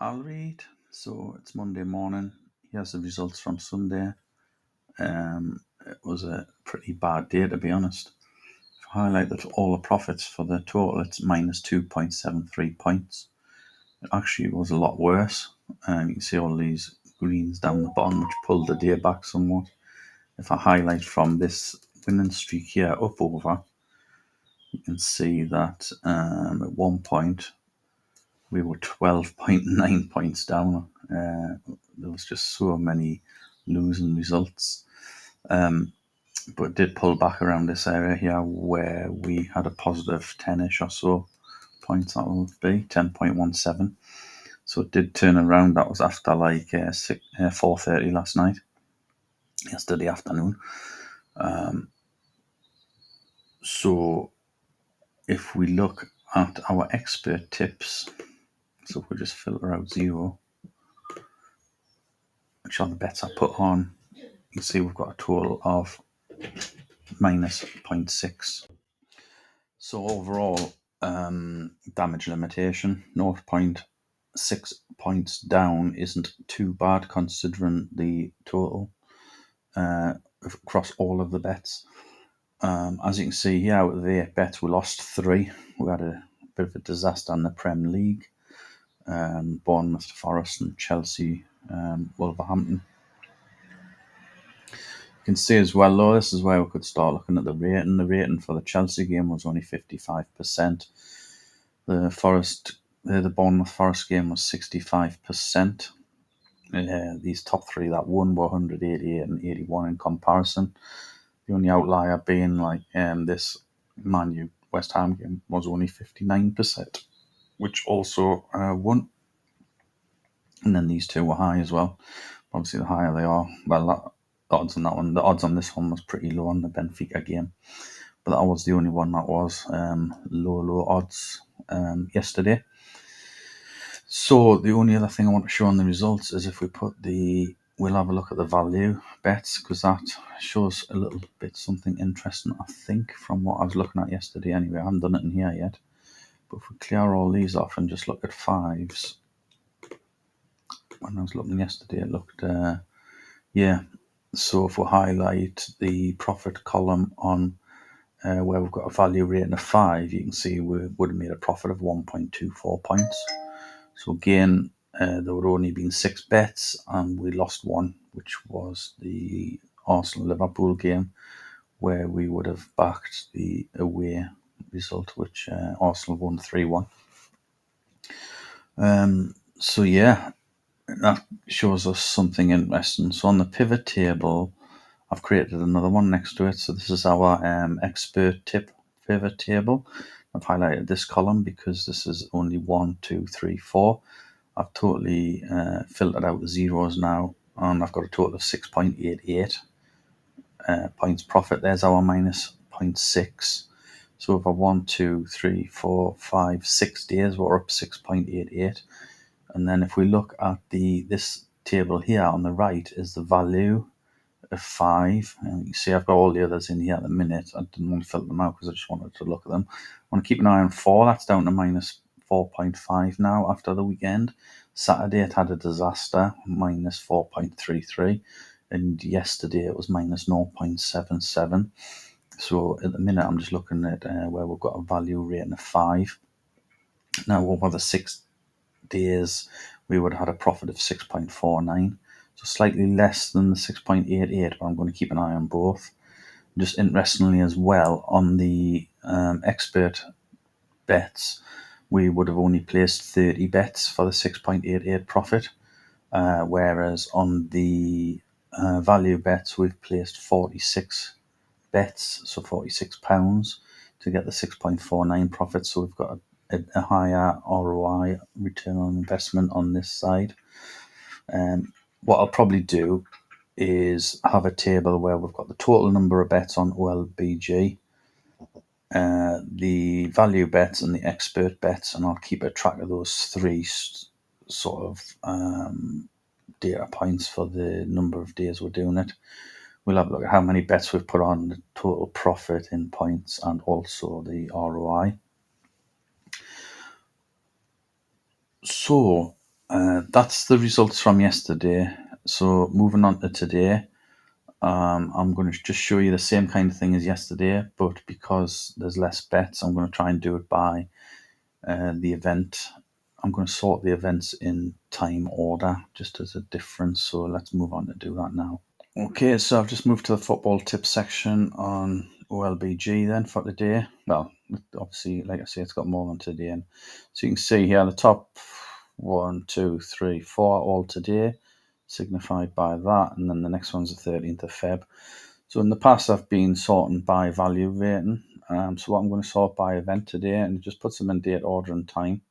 I'll read. So it's Monday morning. Here's the results from Sunday. It was a pretty bad day, to be honest. If I highlight all the profits for the total, it's minus 2.73 points. It actually was a lot worse. You can see all these greens down the bottom, which pulled the day back somewhat. If I highlight from this winning streak here up over, you can see that at one point we were 12.9 points down. There was just so many losing results. But it did pull back around this area here where we had a positive 10-ish or so points. That will be 10.17. So it did turn around. That was after 4:30 last night, yesterday afternoon. So if we look at our expert tips, so if we just filter out 0, which are the bets I put on, you can see we've got a total of minus 0.6. So overall, damage limitation 0.6 points down isn't too bad considering the total across all of the bets. As you can see here, out of the 8 bets, we lost 3. We had a bit of a disaster in the Premier League. Bournemouth, Forest, and Chelsea, Wolverhampton. You can see as well, though, this is where we could start looking at the rating. The rating for the Chelsea game was only 55%. The Bournemouth Forest game was 65%. These top 3 that won were 188 and 81 in comparison. The only outlier being this Man U West Ham game was only 59%, which also won. And then these two were high as well. Obviously, the higher they are, well, the odds on that one, the odds on this one was pretty low on the Benfica game, but that was the only one that was low odds yesterday. So the only other thing I want to show on the results is if we we'll have a look at the value bets, because that shows a little bit something interesting, I think, from what I was looking at yesterday. Anyway, I haven't done it in here yet, but if we clear all these off and just look at 5s, when I was looking yesterday, it looked, so if we highlight the profit column on where we've got a value rating of 5, you can see we would have made a profit of 1.24 points. So again, there would only been 6 bets and we lost 1, which was the Arsenal-Liverpool game, where we would have backed the away result, which Arsenal won 3-1. So yeah, that shows us something interesting. So on the pivot table, I've created another one next to it. So this is our expert tip pivot table. I've highlighted this column because this is only 1, 2, 3, 4. I've totally filtered out the zeros now, and I've got a total of 6.88 points profit. There's our minus 0.6. So over 1, 2, 3, 4, 5, 6 days, we're up 6.88. And then if we look at this table here on the right is the value of 5. And you see I've got all the others in here at the minute. I didn't want to filter them out because I just wanted to look at them. I want to keep an eye on 4. That's down to minus 4.5 now after the weekend. Saturday it had a disaster, minus 4.33. And yesterday it was minus 0.77. So at the minute I'm just looking at where we've got a value rating of 5. Now over the 6 days we would have had a profit of 6.49, so slightly less than the 6.88, but I'm going to keep an eye on both. Just interestingly as well, on the expert bets, we would have only placed 30 bets for the 6.88 profit, whereas on the value bets we've placed 46 bets, so £46 to get the 6.49 profit. So we've got a higher ROI, return on investment, on this side. What I'll probably do is have a table where we've got the total number of bets on OLBG, the value bets and the expert bets, and I'll keep a track of those 3 sort of data points for the number of days we're doing it. We'll have a look at how many bets we've put on, the total profit in points, and also the ROI. So That's the results from yesterday. So moving on to today, I'm going to just show you the same kind of thing as yesterday, but because there's less bets, I'm going to try and do it by the event. I'm going to sort the events in time order just as a difference. So let's move on to do that now. Okay, so I've just moved to the football tips section on OLBG then for today. Well, obviously, like I say, it's got more than today. And so you can see here the top 1, 2, 3, 4 all today, signified by that. And then the next one's the 13th of Feb. So in the past, I've been sorting by value rating. So what I'm going to sort by event today, and it just puts them in date, order, and time.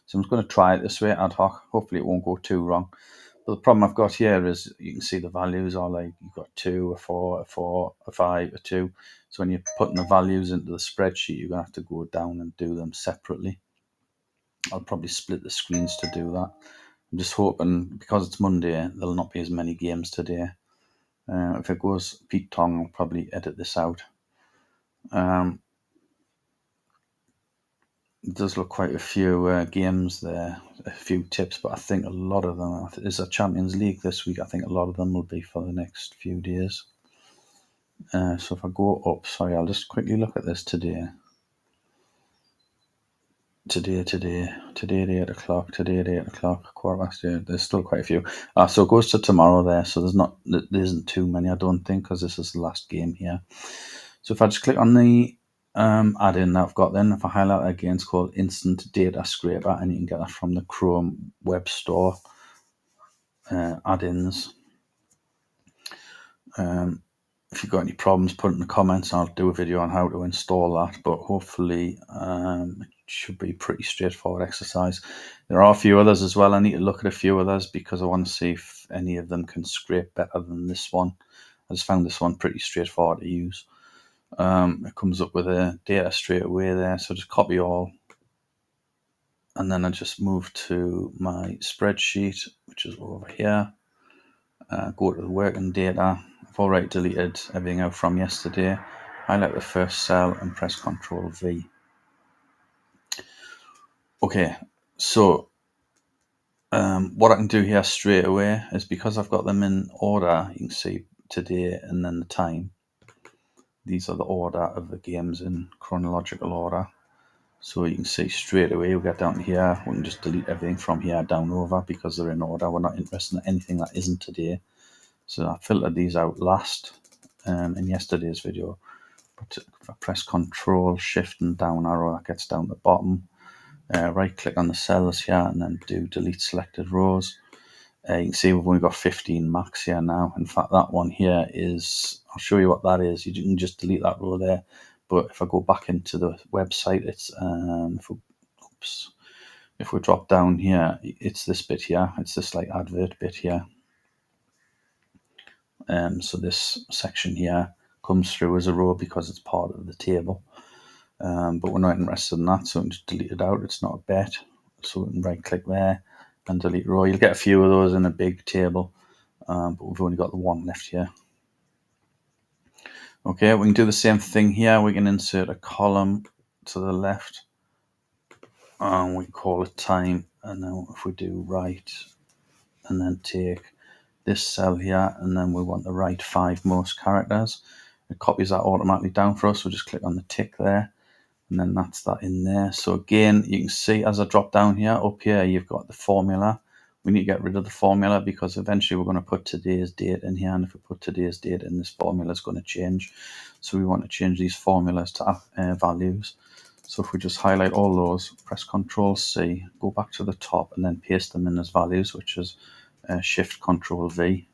So I'm just going to try it this way ad hoc. Hopefully, it won't go too wrong. But the problem I've got here is you can see the values are like you've got 2, a 4, a 4, a 5, a 2. So when you're putting the values into the spreadsheet, you're going to have to go down and do them separately. I'll probably split the screens to do that. I'm just hoping, because it's Monday, there'll not be as many games today. If it goes Pete Tong, I'll probably edit this out. It does look quite a few games there, a few tips, but I think a lot of them is a Champions League this week. I think a lot of them will be for the next few days. So if I go up, sorry, I'll just quickly look at this today. Today at 8 o'clock, today at 8 o'clock, quarter past 8. There's still quite a few. So it goes to tomorrow there. So there isn't too many, I don't think, because this is the last game here. So if I just click on the add-in that I've got, then if I highlight it again, it's called Instant Data Scraper, and you can get that from the Chrome Web Store add-ins. If you've got any problems, put it in the comments. I'll do a video on how to install that, but hopefully it should be a pretty straightforward exercise. There are a few others as well. I need to look at a few others because I want to see if any of them can scrape better than this one. I just found this one pretty straightforward to use. It comes up with the data straight away there, so just copy all. And then I just move to my spreadsheet, which is over here. Go to the working data. I've already deleted everything out from yesterday. Highlight the first cell and press Ctrl V. Okay, so what I can do here straight away is, because I've got them in order, you can see today and then the time. These are the order of the games in chronological order. So you can see straight away, we'll get down to here. We can just delete everything from here down over because they're in order. We're not interested in anything that isn't today. So I filtered these out last in yesterday's video. But if I press Control, Shift and down arrow, that gets down to the bottom. Right click on the cells here and then do delete selected rows. You can see we've only got 15 max here now. In fact, that one here is, I'll show you what that is. You can just delete that row there. But if I go back into the website, it's if we drop down here, it's this bit here. It's this like advert bit here. So this section here comes through as a row because it's part of the table. But we're not interested in that, so we can just delete it out. It's not a bet. So we can right click there and delete row. You'll get a few of those in a big table, but we've only got the one left here. Okay, we can do the same thing here. We can insert a column to the left, and we call it time. And then if we do right, and then take this cell here, and then we want the right 5 most characters. It copies that automatically down for us. We'll just click on the tick there, and then that's that in there. So again, you can see as I drop down here, up here, you've got the formula. We need to get rid of the formula because eventually we're going to put today's date in here, and if we put today's date in, this formula is going to change. So we want to change these formulas to values. So if we just highlight all those, press Ctrl C, go back to the top, and then paste them in as values, which is Shift Ctrl V.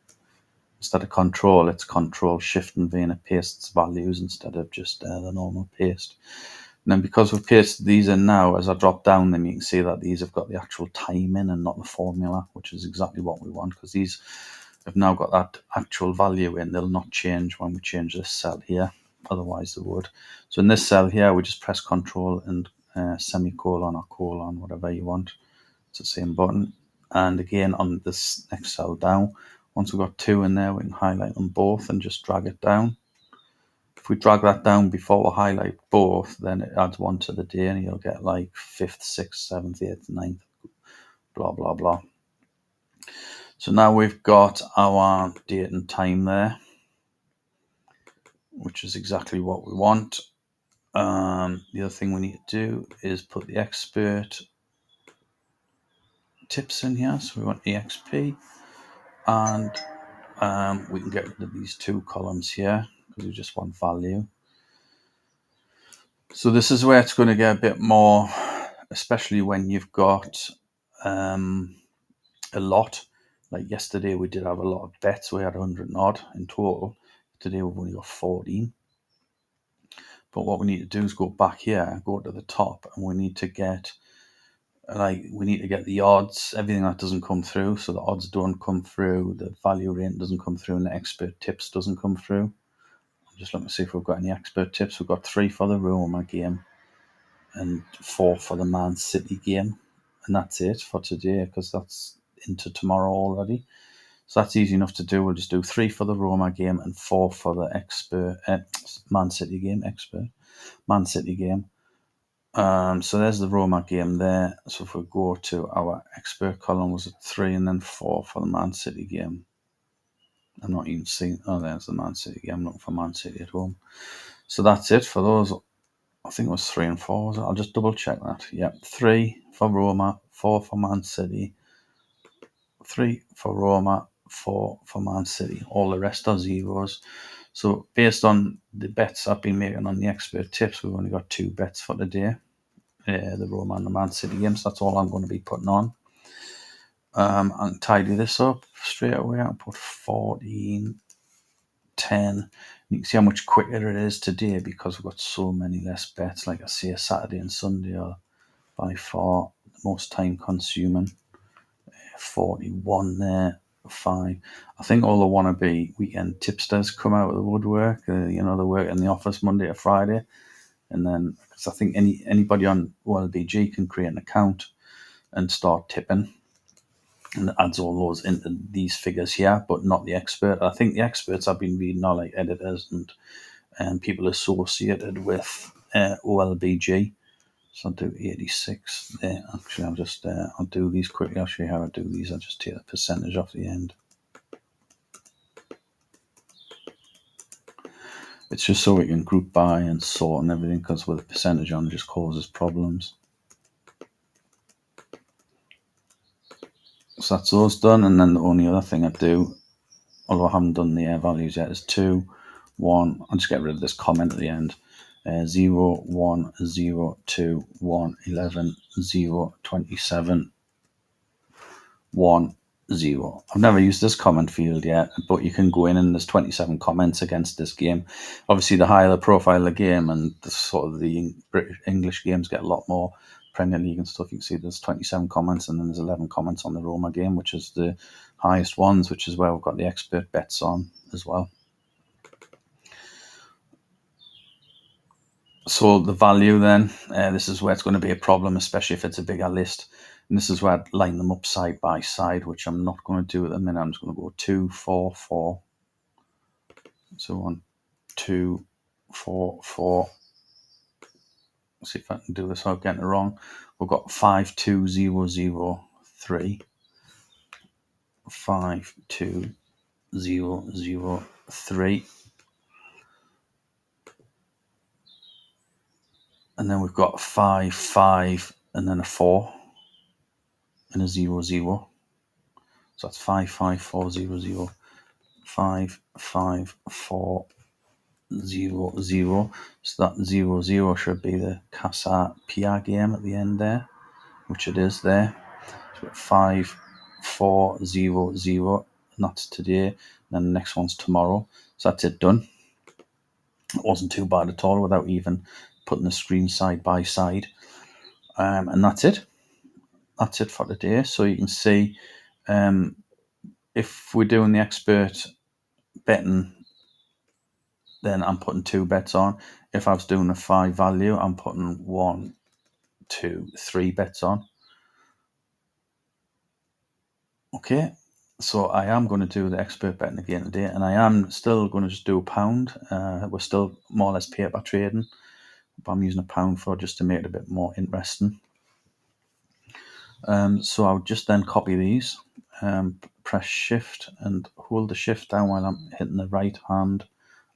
Instead of Control, it's Control Shift and V, and it pastes values instead of just the normal paste. And then because we've pasted these in now, as I drop down them, you can see that these have got the actual time in and not the formula, which is exactly what we want, because these have now got that actual value in. They'll not change when we change this cell here, otherwise they would. So in this cell here, we just press Control and semicolon or colon, whatever you want. It's the same button. And again, on this next cell down, once we've got 2 in there, we can highlight them both and just drag it down. If we drag that down before we highlight both, then it adds 1 to the day, and you'll get like 5th, 6th, 7th, 8th, 9th, blah, blah, blah. So now we've got our date and time there, which is exactly what we want. The other thing we need to do is put the expert tips in here. So we want EXP, and we can get rid of these two columns here because we just want value. So this is where it's going to get a bit more, especially when you've got a lot. Like yesterday we did have a lot of bets. We had 100 and odd in total. Today we've only got 14. But what we need to do is go back here, go to the top, and we need to get the odds, everything that doesn't come through. So the odds don't come through, the value rate doesn't come through, and the expert tips doesn't come through. I'm just looking to see if we've got any expert tips. We've got 3 for the Roma game and 4 for the Man City game. And that's it for today because that's into tomorrow already. So that's easy enough to do. We'll just do 3 for the Roma game and 4 for the Man City game. Man City game. So there's the Roma game there. So if we go to our expert column, was it 3 and then 4 for the Man City game? I'm not even seeing. Oh, there's the Man City game. I'm looking for Man City at home. So that's it for those. I think it was 3 and 4. Was it? I'll just double check that. Yep, 3 for Roma, 4 for Man City, 3 for Roma, 4 for Man City. All the rest are zeros. So based on the bets I've been making on the expert tips, we've only got 2 bets for today. The Roma and the Man City games. That's all I'm going to be putting on. And tidy this up straight away. I'll put 14, 10. You can see how much quicker it is today because we've got so many less bets. Like I say, Saturday and Sunday are by far the most time consuming. 41 there, 5. I think all the wannabe weekend tipsters come out of the woodwork. They work in the office Monday to Friday. And then, because I think anybody on OLBG can create an account and start tipping, and it adds all those into these figures here, but not the expert. I think the experts I've been reading are like editors and people associated with OLBG. So I'll do 86 there. Actually, I'll do these quickly. I'll show you how I do these. I'll just take the percentage off the end. It's just so we can group by and sort and everything, because with a percentage on, it just causes problems. So that's those done, and then the only other thing I do, although I haven't done the values yet, is 2, 1. I'll just get rid of this comment at the end. 0, 1, 0, 2, 1, 11, 0, 27, 1, 0. I've never used this comment field yet, but you can go in and there's 27 comments against this game. Obviously, the higher the profile of the game and the sort of the British English games get a lot more Premier League and stuff. You can see there's 27 comments and then there's 11 comments on the Roma game, which is the highest ones, which is where we've got the expert bets on as well. So the value then, this is where it's going to be a problem, especially if it's a bigger list. And this is where I'd line them up side by side, which I'm not going to do at the minute. I'm just going to go 2, 4, 4. So 1, 2, 4, 4. Let's see if I can do this without getting it wrong. We've got 5, 2, 0, 0, 3. 5, 2, 0, 0, 3. And then we've got 5, 5, and then a 4, and a 0, 0. So that's 5, 5, 4, 0, 0. 5, 5, 4, 0, 0. So that 0, 0 should be the Casa Pia game at the end there, which it is there. So 5, 4, 0, 0. And that's today. And then the next one's tomorrow. So that's it done. It wasn't too bad at all without even putting the screen side by side. And that's it. That's it for today. So you can see if we're doing the expert betting, then I'm putting 2 bets on. If I was doing a 5 value, I'm putting 1, 2, 3 bets on. Okay, so I am going to do the expert betting again today, and I am still going to just do a pound. We're still more or less paper trading, but I'm using a pound for just to make it a bit more interesting. So I'll just then copy these, press shift and hold the shift down while I'm hitting the right hand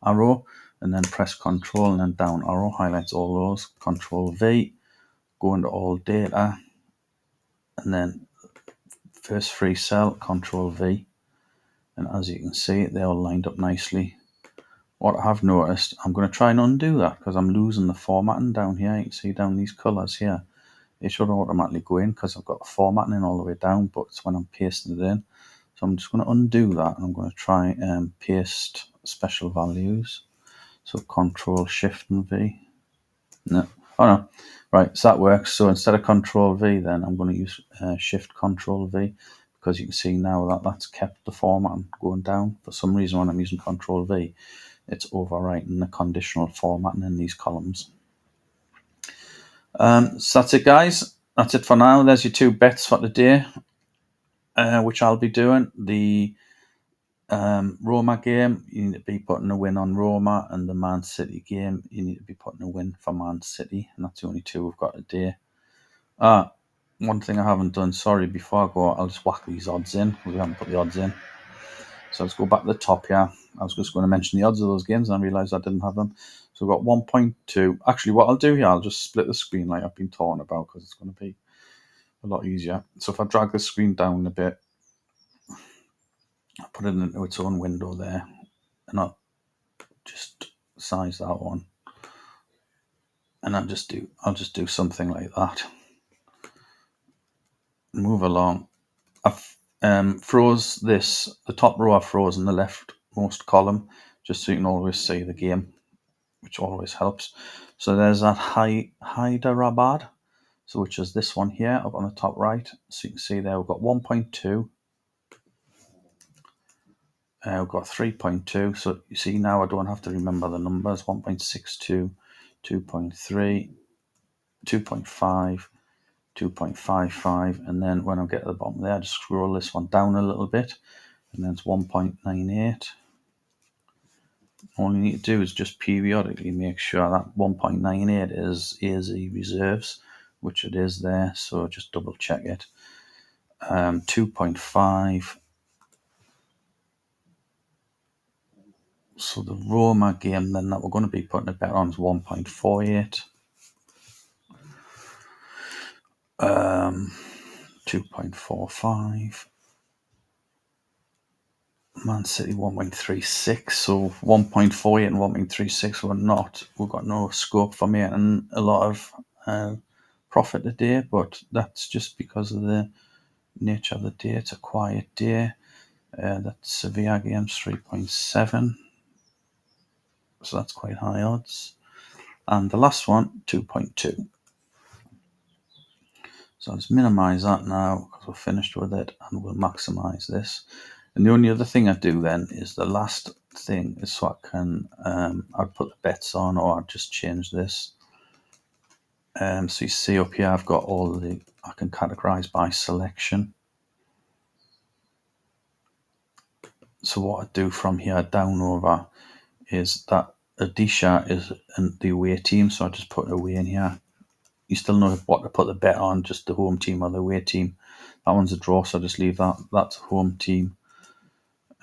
arrow, and then press control and then down arrow, highlights all those, control V, go into all data, and then first free cell, control V, and as you can see they're all lined up nicely. What I have noticed, I'm going to try and undo that because I'm losing the formatting down here. You can see down these colours here. It should automatically go in because I've got the formatting in all the way down, but it's when I'm pasting it in. So I'm just going to undo that and I'm going to try and paste special values. So Control Shift and V. No, oh no, right. So that works. So instead of Control V, then I'm going to use Shift Control V because you can see now that that's kept the formatting going down. For some reason, when I'm using Control V, it's overwriting the conditional formatting in these columns. So that's it, guys. That's it for now. There's your 2 bets for today, which I'll be doing. The Roma game, you need to be putting a win on Roma, and the Man City game, you need to be putting a win for Man City, and that's the only 2 we've got today. One thing I haven't done, sorry, before I go, I'll just whack these odds in. We haven't put the odds in. So let's go back to the top here. I was just going to mention the odds of those games, and I realised I didn't have them. So we've got 1.2. Actually, what I'll do here, I'll just split the screen like I've been talking about because it's going to be a lot easier. So if I drag the screen down a bit, I'll put it into its own window there, and I'll just size that one, and I'll just do something like that. Move along. I've froze this. The top row I've frozen the leftmost column, just so you can always see the game, which always helps. So there's that Hyderabad, so which is this one here up on the top right. So you can see there we've got 1.2. We've got 3.2. So you see now I don't have to remember the numbers. 1.62, 2.3, 2.5, 2.55, and then when I get to the bottom there, I just scroll this one down a little bit, and then it's 1.98. All you need to do is just periodically make sure that 1.98 is AZ reserves, which it is there, so just double check it. 2.5. So the Roma game then that we're going to be putting a bet on is 1.48. 2.45. Man City 1.36, so 1.48 and 1.36 we've got no scope for making a lot of profit today, but that's just because of the nature of the day. It's a quiet day. That Sevilla game's 3.7, so that's quite high odds. And the last one, 2.2. So let's minimize that now because we're finished with it, and we'll maximize this. And the only other thing I do then is the last thing is so I can I'd put the bets on, or I'd just change this. So you see up here I've got all I can categorize by selection. So what I do from here down over is that Odisha is the away team, so I just put away in here. You still know what to put the bet on, just the home team or the away team. That one's a draw, so I just leave that. That's home team.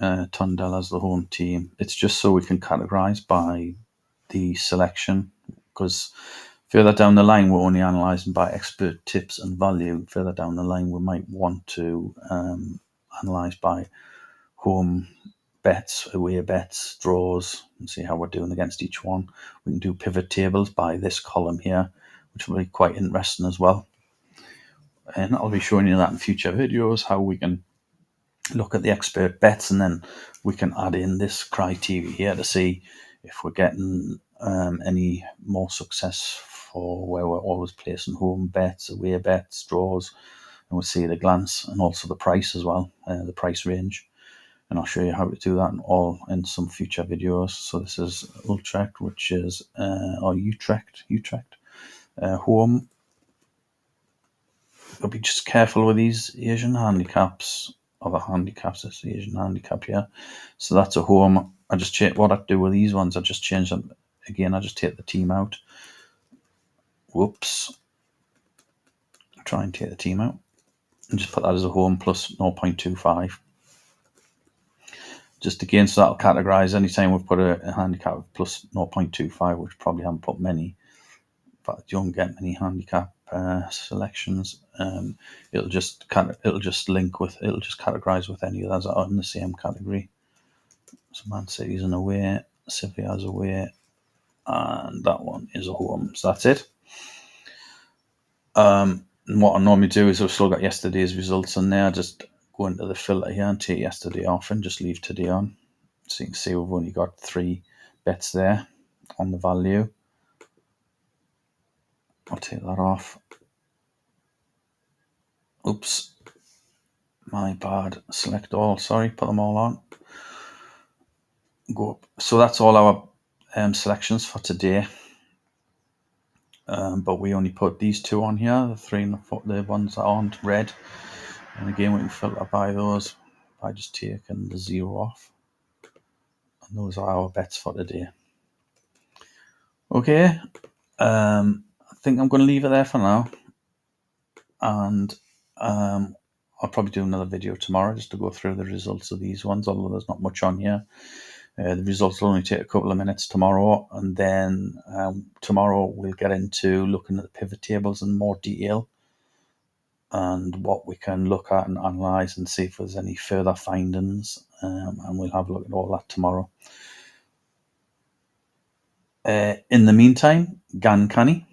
Tundella's the home team. It's just so we can categorize by the selection, because further down the line we're only analysing by expert tips and value. Further down the line we might want to analyse by home bets, away bets, draws, and see how we're doing against each one. We can do pivot tables by this column here, which will be quite interesting as well. And I'll be showing you that in future videos, how we can look at the expert bets, and then we can add in this criteria here to see if we're getting any more success for where we're always placing home bets, away bets, draws, and we'll see at a glance, and also the price as well, the price range. And I'll show you how to do that in some future videos. So this is Utrecht, which is or Utrecht, home. You'll be just careful with these Asian handicaps. Other handicaps, it's the Asian handicap here. So that's a home. I just change what I do with these ones. I just change them again. I just take the team out. Whoops. Try and take the team out and just put that as a home plus 0.25. just again, so that'll categorize anytime we've put a handicap of plus 0.25, which probably haven't put many, but you don't get many handicap selections. It'll just categorize with any others that are in the same category. So Man City's an away, Sevilla's away, and that one is a home. So that's it. And what I normally do is I've still got yesterday's results on there. Just go into the filter here and take yesterday off and just leave today on. So you can see we've only got 3 bets there on the value. I'll take that off. Oops, my bad. Select all. Sorry, put them all on. Go up. So that's all our selections for today. But we only put these 2 on here, the 3 and the ones that aren't red. And again, we can filter by those by just taking the 0 off. And those are our bets for today. Okay, I think I'm going to leave it there for now. And I'll probably do another video tomorrow just to go through the results of these ones, although there's not much on here. The results will only take a couple of minutes tomorrow, and then tomorrow we'll get into looking at the pivot tables in more detail and what we can look at and analyse and see if there's any further findings, and we'll have a look at all that tomorrow. In the meantime, gan canny.